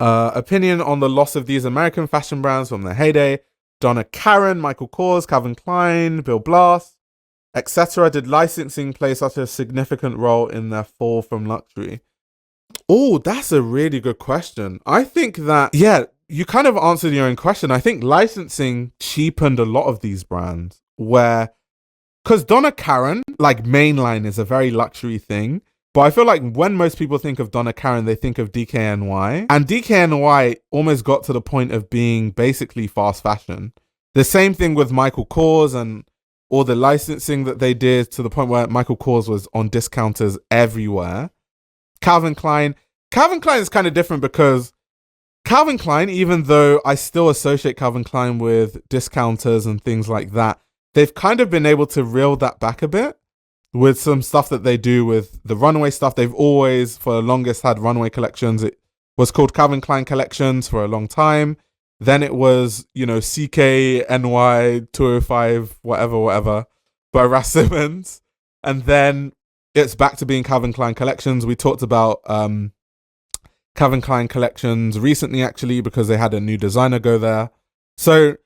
Opinion on the loss of these American fashion brands from their heyday. Donna Karan, Michael Kors, Calvin Klein, Bill Blass, etc. Did licensing play such a significant role in their fall from luxury? Oh, that's a really good question. I think that, yeah, you kind of answered your own question. I think licensing cheapened a lot of these brands because Donna Karan, like mainline, is a very luxury thing. But I feel like when most people think of Donna Karan, they think of DKNY. And DKNY almost got to the point of being basically fast fashion. The same thing with Michael Kors and all the licensing that they did, to the point where Michael Kors was on discounters everywhere. Calvin Klein is kind of different because Calvin Klein, even though I still associate Calvin Klein with discounters and things like that, they've kind of been able to reel that back a bit with some stuff that they do with the runway stuff. They've always, for the longest, had runway collections. It was called Calvin Klein Collections for a long time. Then it was, CKNY 205, whatever, by Ras Simmons. And then it's back to being Calvin Klein Collections. We talked about Calvin Klein Collections recently, actually, because they had a new designer go there. So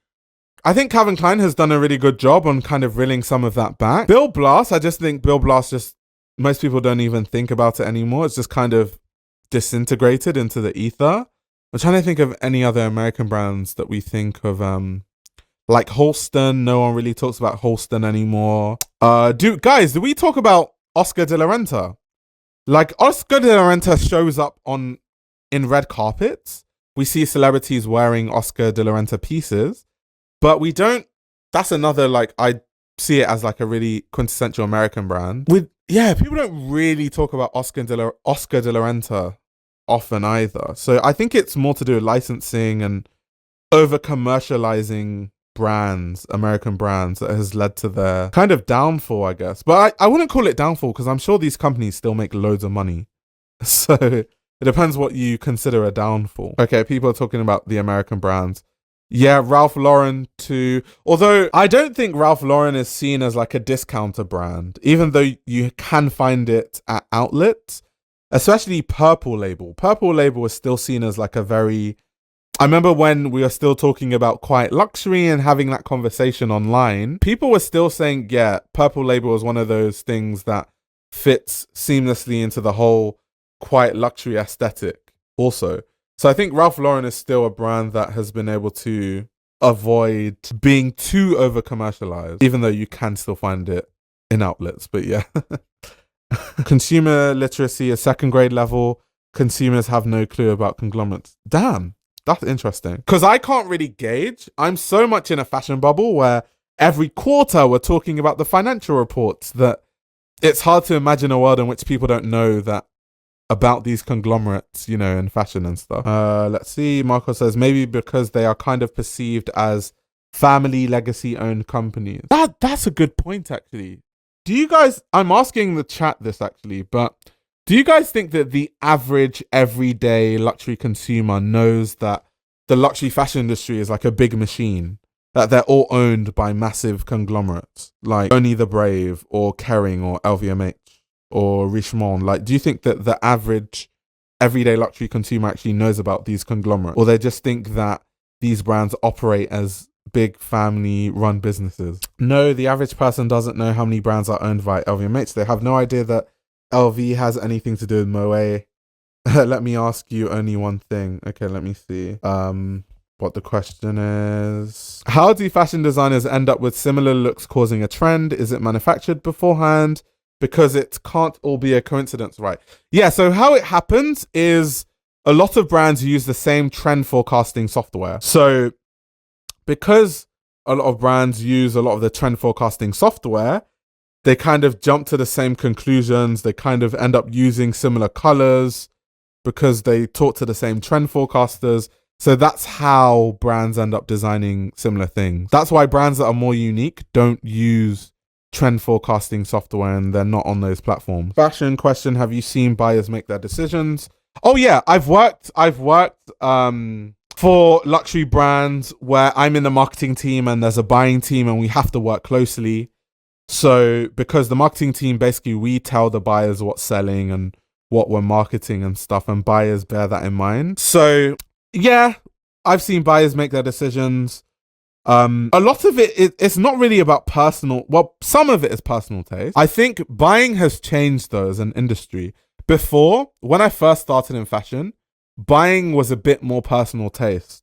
I think Calvin Klein has done a really good job on kind of reeling some of that back. Bill Blass, I just think Bill Blass most people don't even think about it anymore. It's just kind of disintegrated into the ether. I'm trying to think of any other American brands that we think of, like Halston. No one really talks about Halston anymore. Do we talk about Oscar de la Renta? Like, Oscar de la Renta shows up in red carpets. We see celebrities wearing Oscar de la Renta pieces. But we don't, that's another, I see it as a really quintessential American brand. People don't really talk about Oscar de la Renta often either. So I think it's more to do with licensing and over commercializing brands, American brands, that has led to their kind of downfall, I guess. But I wouldn't call it downfall because I'm sure these companies still make loads of money. So it depends what you consider a downfall. Okay, people are talking about the American brands. Yeah, Ralph Lauren too. Although I don't think Ralph Lauren is seen as a discounter brand, even though you can find it at outlets, especially Purple Label. Purple Label is still seen as a very... I remember when we were still talking about quiet luxury and having that conversation online, people were still saying, yeah, Purple Label is one of those things that fits seamlessly into the whole quiet luxury aesthetic also. So I think Ralph Lauren is still a brand that has been able to avoid being too over commercialized, even though you can still find it in outlets. But yeah. Consumer literacy is second grade level. Consumers have no clue about conglomerates. Damn, that's interesting. Because I can't really gauge. I'm so much in a fashion bubble where every quarter we're talking about the financial reports that it's hard to imagine a world in which people don't know that about these conglomerates, in fashion and stuff. Let's see. Marco says maybe because they are kind of perceived as family legacy owned companies. That's a good point, actually. Do you guys, I'm asking the chat this actually, but do you guys think that the average everyday luxury consumer knows that the luxury fashion industry is like a big machine? That they're all owned by massive conglomerates like Only the Brave or Kering or LVMH? Or Richemont? Do you think that the average everyday luxury consumer actually knows about these conglomerates? Or they just think that these brands operate as big family run businesses? No, the average person doesn't know how many brands are owned by LVMH. They have no idea that LV has anything to do with Moet. Let me ask you only one thing. Okay, let me see. What the question is. How do fashion designers end up with similar looks causing a trend? Is it manufactured beforehand? Because it can't all be a coincidence, right? Yeah, so how it happens is a lot of brands use the same trend forecasting software. So because a lot of brands use a lot of the trend forecasting software, they kind of jump to the same conclusions. They kind of end up using similar colors because they talk to the same trend forecasters. So that's how brands end up designing similar things. That's why brands that are more unique don't use trend forecasting software and they're not on those platforms. Fashion question, have you seen buyers make their decisions? Oh yeah, I've worked for luxury brands where I'm in the marketing team and there's a buying team and we have to work closely. So because the marketing team, basically we tell the buyers what's selling and what we're marketing and stuff, and buyers bear that in mind. So yeah, I've seen buyers make their decisions. A lot of it's not really about personal. Well, some of it is personal taste. I think buying has changed though as an industry. Before, when I first started in fashion, buying was a bit more personal taste.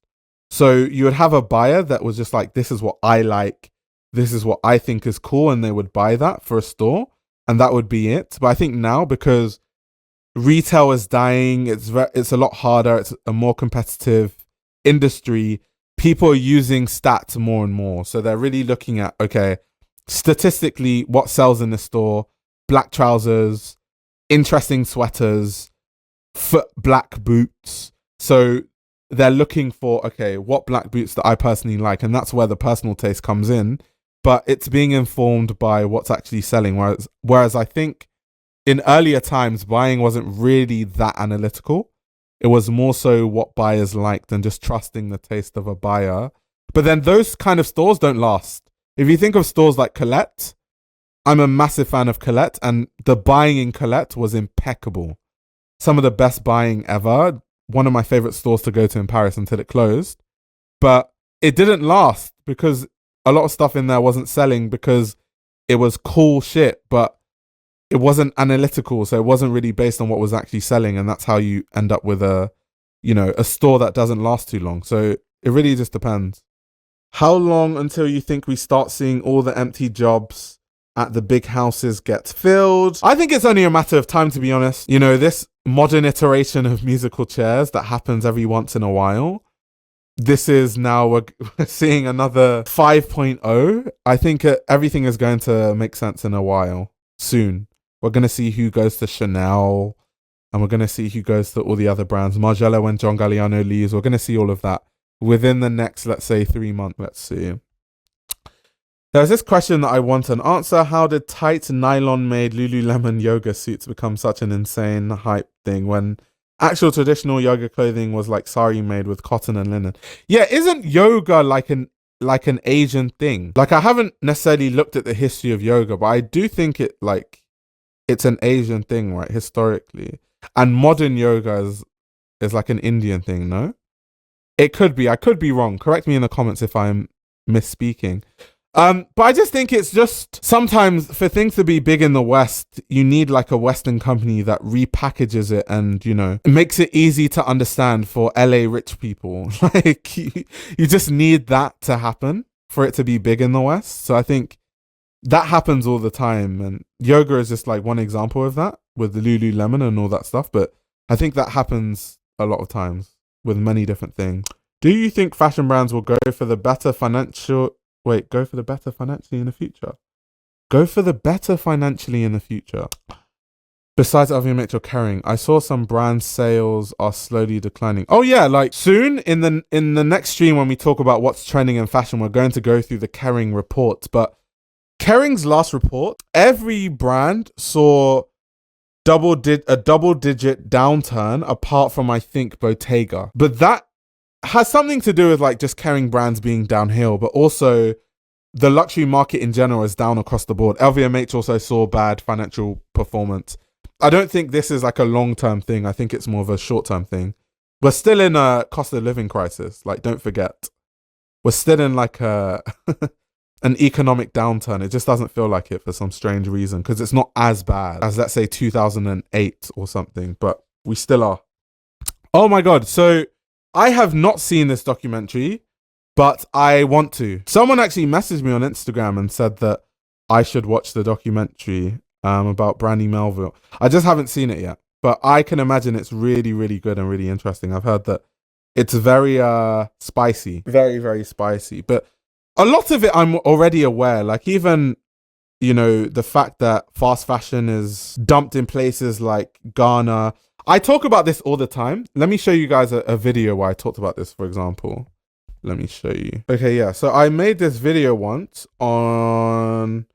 So you would have a buyer that was just like, this is what I like, this is what I think is cool, and they would buy that for a store, and that would be it. But I think now, because retail is dying, it's a lot harder, it's a more competitive industry, people are using stats more and more. So they're really looking at, okay, statistically, what sells in the store, black trousers, interesting sweaters, black boots. So they're looking for, okay, what black boots that I personally like, and that's where the personal taste comes in. But it's being informed by what's actually selling. Whereas I think in earlier times, buying wasn't really that analytical. It was more so what buyers liked and just trusting the taste of a buyer. But then those kind of stores don't last. If you think of stores like Colette, I'm a massive fan of Colette, and the buying in Colette was impeccable. Some of the best buying ever. One of my favorite stores to go to in Paris until it closed. But it didn't last because a lot of stuff in there wasn't selling because it was cool shit, but it wasn't analytical. So it wasn't really based on what was actually selling. And that's how you end up with a store that doesn't last too long. So it really just depends. How long until you think we start seeing all the empty jobs at the big houses get filled? I think it's only a matter of time, to be honest. You know, this modern iteration of musical chairs that happens every once in a while, this is now, we're seeing another 5.0. I think everything is going to make sense in a while, soon. We're going to see who goes to Chanel, and we're going to see who goes to all the other brands. Margiela, when John Galliano leaves, we're going to see all of that within the next, let's say, 3 months. Let's see. There's this question that I want an answer. How did tight nylon-made Lululemon yoga suits become such an insane hype thing when actual traditional yoga clothing was like sari made with cotton and linen? Yeah, isn't yoga like an Asian thing? Like, I haven't necessarily looked at the history of yoga, but I do think it's an Asian thing, right, historically. And modern yoga is like an Indian thing, no? It could be. I could be wrong. Correct me in the comments if I'm misspeaking. But I just think it's just sometimes for things to be big in the West, you need like a Western company that repackages it and, you know, makes it easy to understand for LA rich people. Like you just need that to happen for it to be big in the West. So I think that happens all the time. And yoga is just like one example of that with the Lululemon and all that stuff. But I think that happens a lot of times with many different things. Do you think fashion brands will go for the better financially in the future? Go for the better financially in the future. Besides LVMH or Kering, I saw some brand sales are slowly declining. Oh yeah, like soon in the next stream when we talk about what's trending in fashion, we're going to go through the Kering report. But Kering's last report, every brand saw a double-digit downturn apart from, I think, Bottega. But that has something to do with like just Kering brands being downhill, but also the luxury market in general is down across the board. LVMH also saw bad financial performance. I don't think this is like a long-term thing. I think it's more of a short-term thing. We're still in a cost of living crisis. Like, don't forget. We're still in like an economic downturn. It just doesn't feel like it for some strange reason because it's not as bad as, let's say, 2008 or something, but we still are. Oh my God. So I have not seen this documentary, but I want to. Someone actually messaged me on Instagram and said that I should watch the documentary about Brandy Melville. I just haven't seen it yet, but I can imagine it's really, really good and really interesting. I've heard that it's very spicy, very, very spicy. But a lot of it I'm already aware. Like even, you know, the fact that fast fashion is dumped in places like Ghana. I talk about this all the time. Let me show you guys a video where I talked about this, for example. Let me show you. Okay, yeah. So I made this video once on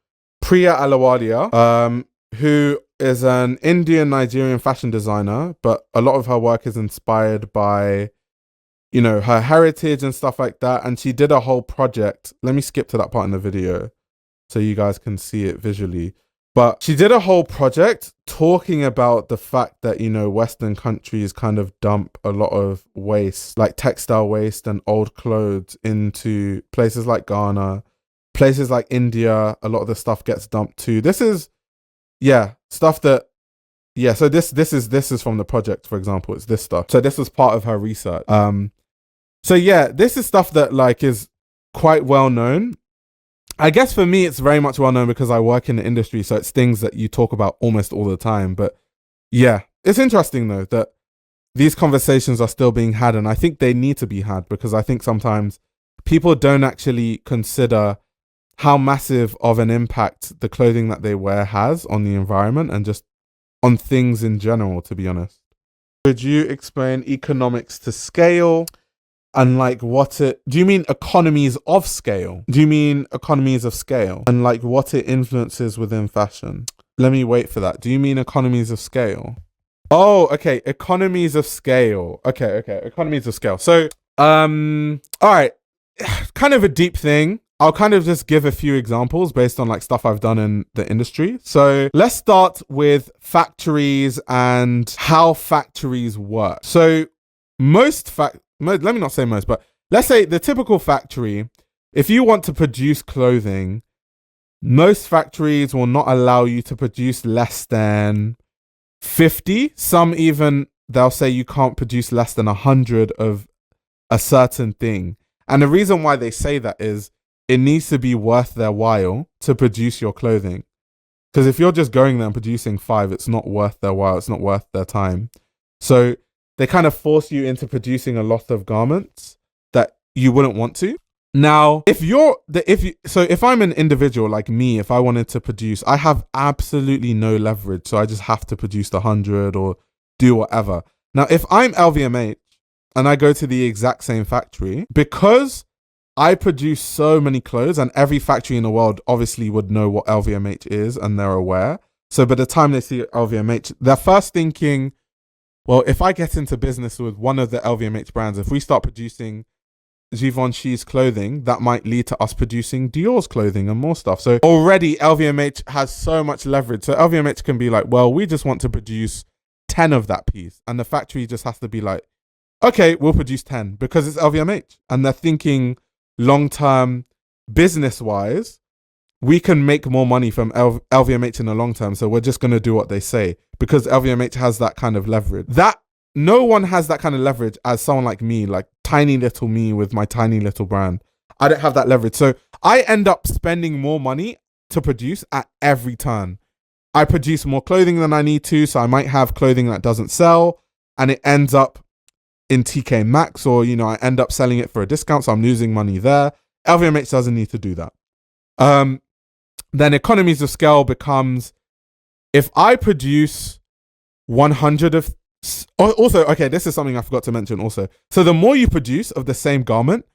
Priya Alawadia, who is an Indian Nigerian fashion designer, but a lot of her work is inspired by, you know, her heritage and stuff like that. And she did a whole project. Let me skip to that part in the video so you guys can see it visually. But she did a whole project talking about the fact that, you know, Western countries kind of dump a lot of waste, like textile waste and old clothes, into places like Ghana, places like India. A lot of the stuff gets dumped too. This is, stuff that, so this is from the project, for example. It's this stuff. So this was part of her research. This is stuff that like is quite well known. I guess for me, it's very much well known because I work in the industry. So it's things that you talk about almost all the time. But yeah, it's interesting though that these conversations are still being had. And I think they need to be had because I think sometimes people don't actually consider how massive of an impact the clothing that they wear has on the environment and just on things in general, to be honest. Could you explain economics to scale? And like do you mean economies of scale? Do you mean economies of scale? And like what it influences within fashion? Let me wait for that. Do you mean economies of scale? Oh, okay. Economies of scale. Okay. Economies of scale. So, all right. Kind of a deep thing. I'll kind of just give a few examples based on like stuff I've done in the industry. So let's start with factories and how factories work. So let me not say most, but let's say the typical factory, if you want to produce clothing, most factories will not allow you to produce less than 50. Some even, they'll say you can't produce less than 100 of a certain thing. And the reason why they say that is it needs to be worth their while to produce your clothing. Because if you're just going there and producing 5, it's not worth their while. It's not worth their time. So they kind of force you into producing a lot of garments that you wouldn't want to. Now, if I'm an individual like me, if I wanted to produce, I have absolutely no leverage. So I just have to produce 100 or do whatever. Now, if I'm LVMH and I go to the exact same factory, because I produce so many clothes and every factory in the world obviously would know what LVMH is and they're aware. So by the time they see LVMH, they're first thinking, well, if I get into business with one of the LVMH brands, if we start producing Givenchy's clothing, that might lead to us producing Dior's clothing and more stuff. So already LVMH has so much leverage. So LVMH can be like, well, we just want to produce 10 of that piece. And the factory just has to be like, okay, we'll produce 10 because it's LVMH. And they're thinking long-term business-wise, we can make more money from LVMH in the long term. So we're just going to do what they say because LVMH has that kind of leverage. That no one has that kind of leverage as someone like me, like tiny little me with my tiny little brand. I don't have that leverage. So I end up spending more money to produce at every turn. I produce more clothing than I need to. So I might have clothing that doesn't sell and it ends up in TK Maxx or, you know, I end up selling it for a discount. So I'm losing money there. LVMH doesn't need to do that. Then economies of scale becomes if I produce 100 of also, okay, this is something I forgot to mention also. So the more you produce of the same garment,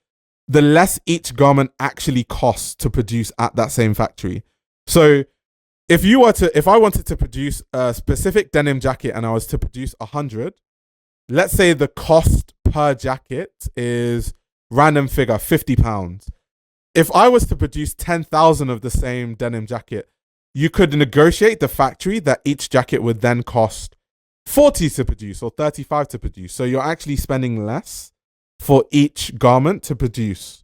the less each garment actually costs to produce at that same factory. So if I wanted to produce a specific denim jacket and I was to produce 100, let's say the cost per jacket is random figure, £50. If I was to produce 10,000 of the same denim jacket, you could negotiate the factory that each jacket would then cost 40 to produce or 35 to produce. So you're actually spending less for each garment to produce.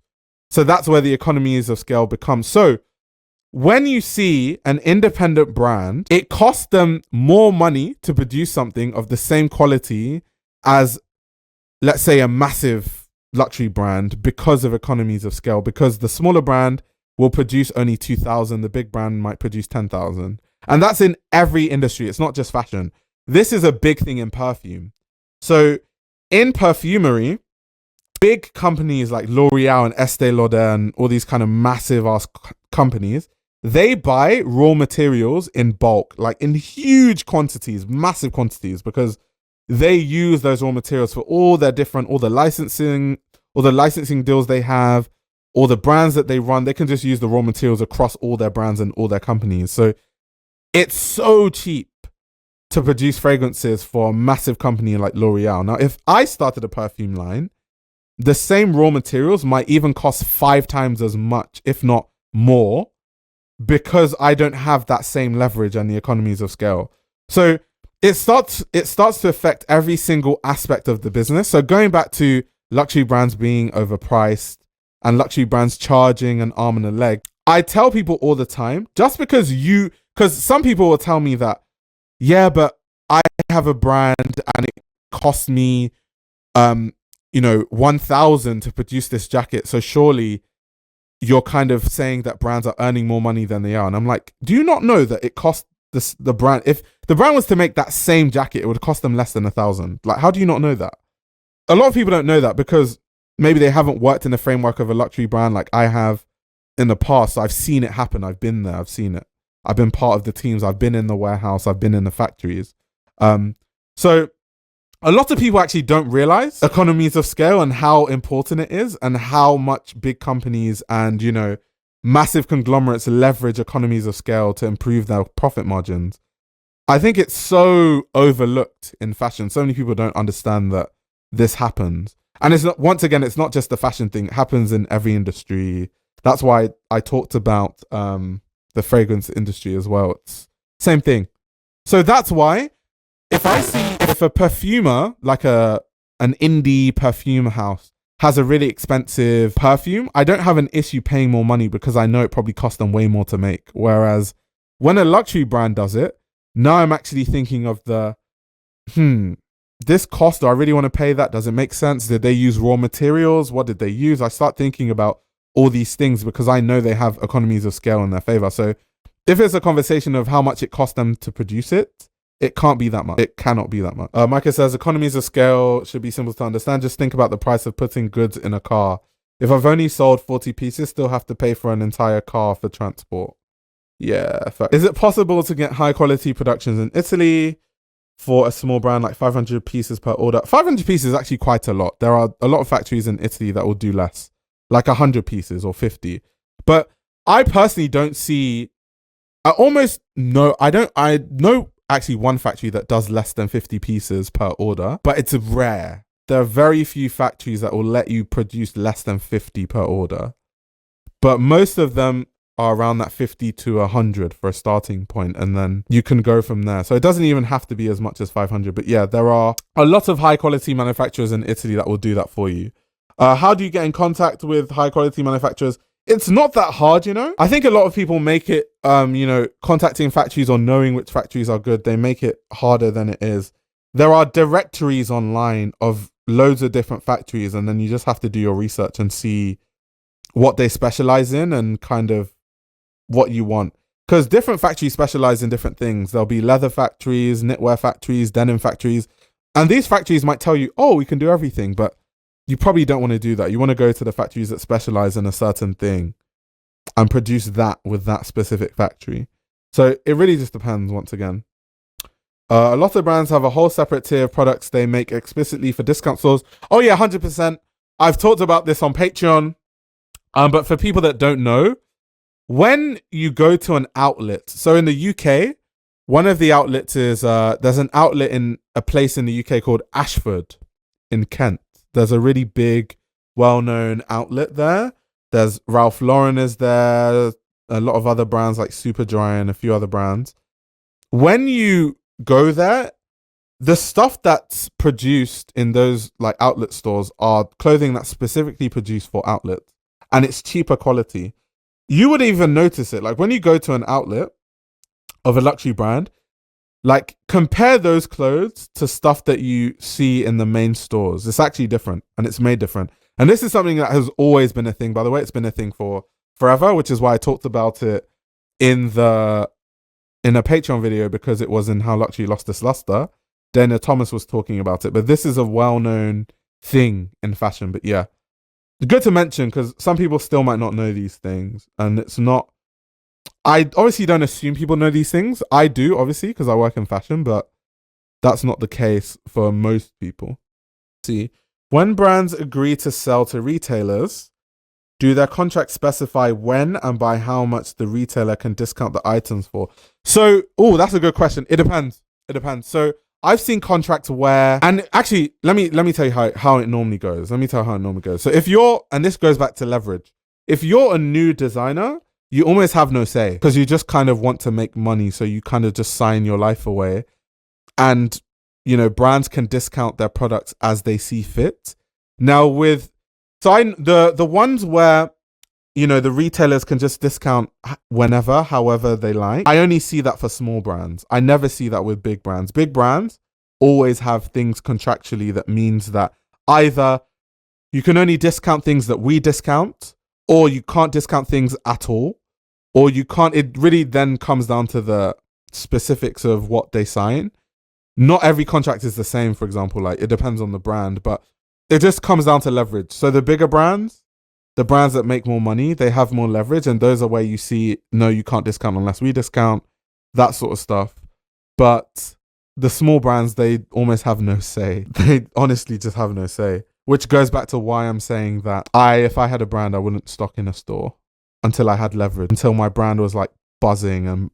So that's where the economies of scale become. So when you see an independent brand, it costs them more money to produce something of the same quality as, let's say, a massive luxury brand because of economies of scale, because the smaller brand will produce only 2,000, the big brand might produce 10,000. And that's in every industry. It's not just fashion. This is a big thing in perfume. So in perfumery, big companies like L'Oreal and Estée Lauder and all these kind of massive ass companies, they buy raw materials in bulk, like in huge quantities, massive quantities, because they use those raw materials for all the licensing deals they have, all the brands that they run. They can just use the raw materials across all their brands and all their companies. So it's so cheap to produce fragrances for a massive company like L'Oreal. Now, if I started a perfume line, the same raw materials might even cost 5 times as much, if not more, because I don't have that same leverage and the economies of scale. So it starts to affect every single aspect of the business. So going back to luxury brands being overpriced and luxury brands charging an arm and a leg, I tell people all the time, because some people will tell me that, yeah, but I have a brand and it costs me, 1,000 to produce this jacket. So surely you're kind of saying that brands are earning more money than they are. And I'm like, do you not know that it costs the brand, if the brand was to make that same jacket, it would cost them less than 1,000. Like, how do you not know that? A lot of people don't know that because maybe they haven't worked in the framework of a luxury brand like I have in the past. So I've seen it happen. I've been there. I've seen it. I've been part of the teams. I've been in the warehouse. I've been in the factories. So a lot of people actually don't realize economies of scale and how important it is, and how much big companies and, massive conglomerates leverage economies of scale to improve their profit margins. I think it's so overlooked in fashion. So many people don't understand that this happens. And it's not just the fashion thing. It happens in every industry. That's why I talked about the fragrance industry as well. It's same thing. So that's why if a perfumer, like an indie perfume house, has a really expensive perfume, I don't have an issue paying more money because I know it probably costs them way more to make. Whereas when a luxury brand does it, now I'm actually thinking of this cost, do I really want to pay that? Does it make sense? Did they use raw materials? What did they use? I start thinking about all these things because I know they have economies of scale in their favor. So if it's a conversation of how much it cost them to produce it, it can't be that much. It cannot be that much. Micah says, economies of scale should be simple to understand. Just think about the price of putting goods in a car. If I've only sold 40 pieces, still have to pay for an entire car for transport. Yeah. Is it possible to get high quality productions in Italy for a small brand, like 500 pieces per order? 500 pieces is actually quite a lot. There are a lot of factories in Italy that will do less, like 100 pieces or 50. But I personally don't see, I know actually one factory that does less than 50 pieces per order, but it's rare. There are very few factories that will let you produce less than 50 per order. But most of them are around that 50 to 100 for a starting point, and then you can go from there. So it doesn't even have to be as much as 500. But yeah, there are a lot of high quality manufacturers in Italy that will do that for you. How do you get in contact with high quality manufacturers? It's not that hard, I think a lot of people make it, contacting factories or knowing which factories are good, they make it harder than it is. There are directories online of loads of different factories, and then you just have to do your research and see what they specialize in and kind of what you want. Because different factories specialize in different things. There'll be leather factories, knitwear factories, denim factories. And these factories might tell you, oh, we can do everything, but you probably don't want to do that. You want to go to the factories that specialize in a certain thing and produce that with that specific factory. So it really just depends, once again. A lot of brands have a whole separate tier of products they make explicitly for discount stores. Oh yeah, 100%. I've talked about this on Patreon. But for people that don't know, when you go to an outlet, so in the UK, one of the outlets is, there's an outlet in a place in the UK called Ashford in Kent. There's a really big, well-known outlet there. There's Ralph Lauren is there, a lot of other brands like Superdry and a few other brands. When you go there, the stuff that's produced in those like outlet stores are clothing that's specifically produced for outlets, and it's cheaper quality. You would even notice it. Like when you go to an outlet of a luxury brand, like compare those clothes to stuff that you see in the main stores. It's actually different, and it's made different. And this is something that has always been a thing. By the way, it's been a thing for forever, which is why I talked about it in a Patreon video, because it was in How Luxury Lost Its Luster. Dana Thomas was talking about it, but this is a well-known thing in fashion. But yeah, good to mention because some people still might not know these things, and it's not. I obviously don't assume people know these things. I do, obviously, because I work in fashion, but that's not the case for most people. See, when brands agree to sell to retailers, do their contracts specify when and by how much the retailer can discount the items for? So, that's a good question. It depends. So I've seen contracts where, and actually, let me tell you how it normally goes. So if you're, and this goes back to leverage. If you're a new designer, you almost have no say because you just kind of want to make money. So you kind of just sign your life away. And, you know, brands can discount their products as they see fit. Now the ones where, you know, the retailers can just discount whenever, however they like. I only see that for small brands. I never see that with big brands. Big brands always have things contractually that means that either you can only discount things that we discount, or you can't discount things at all, or you can't. It really then comes down to the specifics of what they sign. Not every contract is the same, for example, like it depends on the brand, but it just comes down to leverage. So the bigger brands, the brands that make more money, they have more leverage, and those are where you see, no, you can't discount unless we discount, that sort of stuff. But the small brands, they almost have no say. They honestly just have no say, which goes back to why I'm saying that if I had a brand, I wouldn't stock in a store until I had leverage, until my brand was like buzzing and,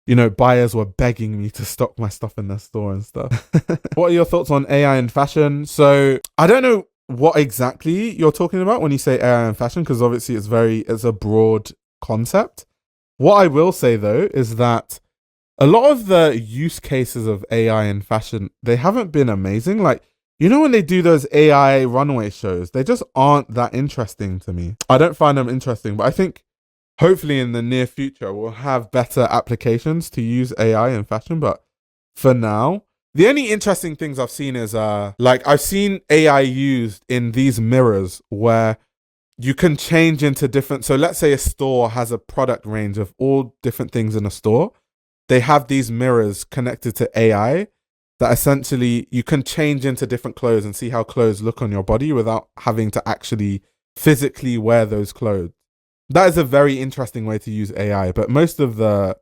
you know, buyers were begging me to stock my stuff in their store and stuff. What are your thoughts on AI in fashion? So I don't know what exactly you're talking about when you say AI in fashion, because obviously it's a broad concept. What I will say though is that a lot of the use cases of AI in fashion, they haven't been amazing. Like, you know, when they do those AI runway shows, they just aren't that interesting to me. I don't find them interesting, but I think hopefully in the near future, we'll have better applications to use AI in fashion. But for now, the only interesting things I've seen is like I've seen AI used in these mirrors where you can change into different. So let's say a store has a product range of all different things in a store. They have these mirrors connected to AI that essentially you can change into different clothes and see how clothes look on your body without having to actually physically wear those clothes. That is a very interesting way to use AI, but most of the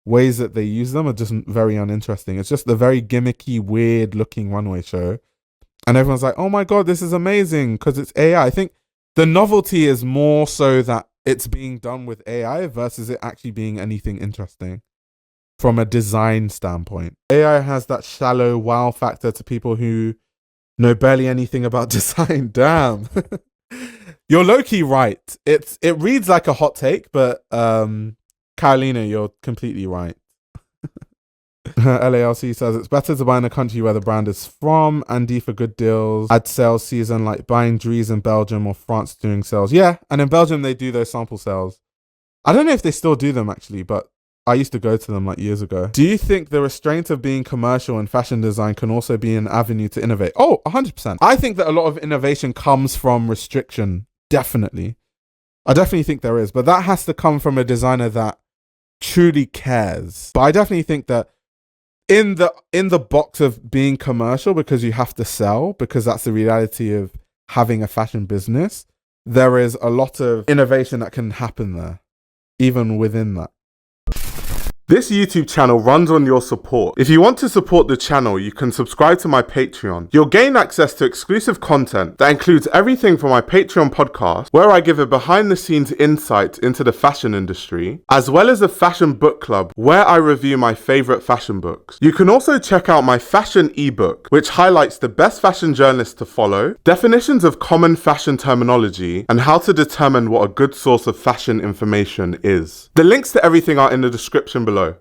ways that they use them are just very uninteresting. It's just a very gimmicky, weird looking runway show. And everyone's like, oh my God, this is amazing because it's AI. I think the novelty is more so that it's being done with AI versus it actually being anything interesting from a design standpoint. AI has that shallow wow factor to people who know barely anything about design. Damn. You're low-key right. It reads like a hot take, but Carolina, you're completely right. LALC says it's better to buy in a country where the brand is from. Andy for good deals. Add sales season like buying Dries in Belgium or France doing sales. Yeah, and in Belgium they do those sample sales. I don't know if they still do them actually, but I used to go to them like years ago. Do you think the restraint of being commercial in fashion design can also be an avenue to innovate? Oh, 100%. I think that a lot of innovation comes from restriction. Definitely. I definitely think there is, but that has to come from a designer that truly cares. But I definitely think that in the box of being commercial, because you have to sell, because that's the reality of having a fashion business, there is a lot of innovation that can happen there, even within that. This YouTube channel runs on your support. If you want to support the channel, you can subscribe to my Patreon. You'll gain access to exclusive content that includes everything from my Patreon podcast, where I give a behind-the-scenes insight into the fashion industry, as well as a fashion book club, where I review my favorite fashion books. You can also check out my fashion ebook, which highlights the best fashion journalists to follow, definitions of common fashion terminology, and how to determine what a good source of fashion information is. The links to everything are in the description below.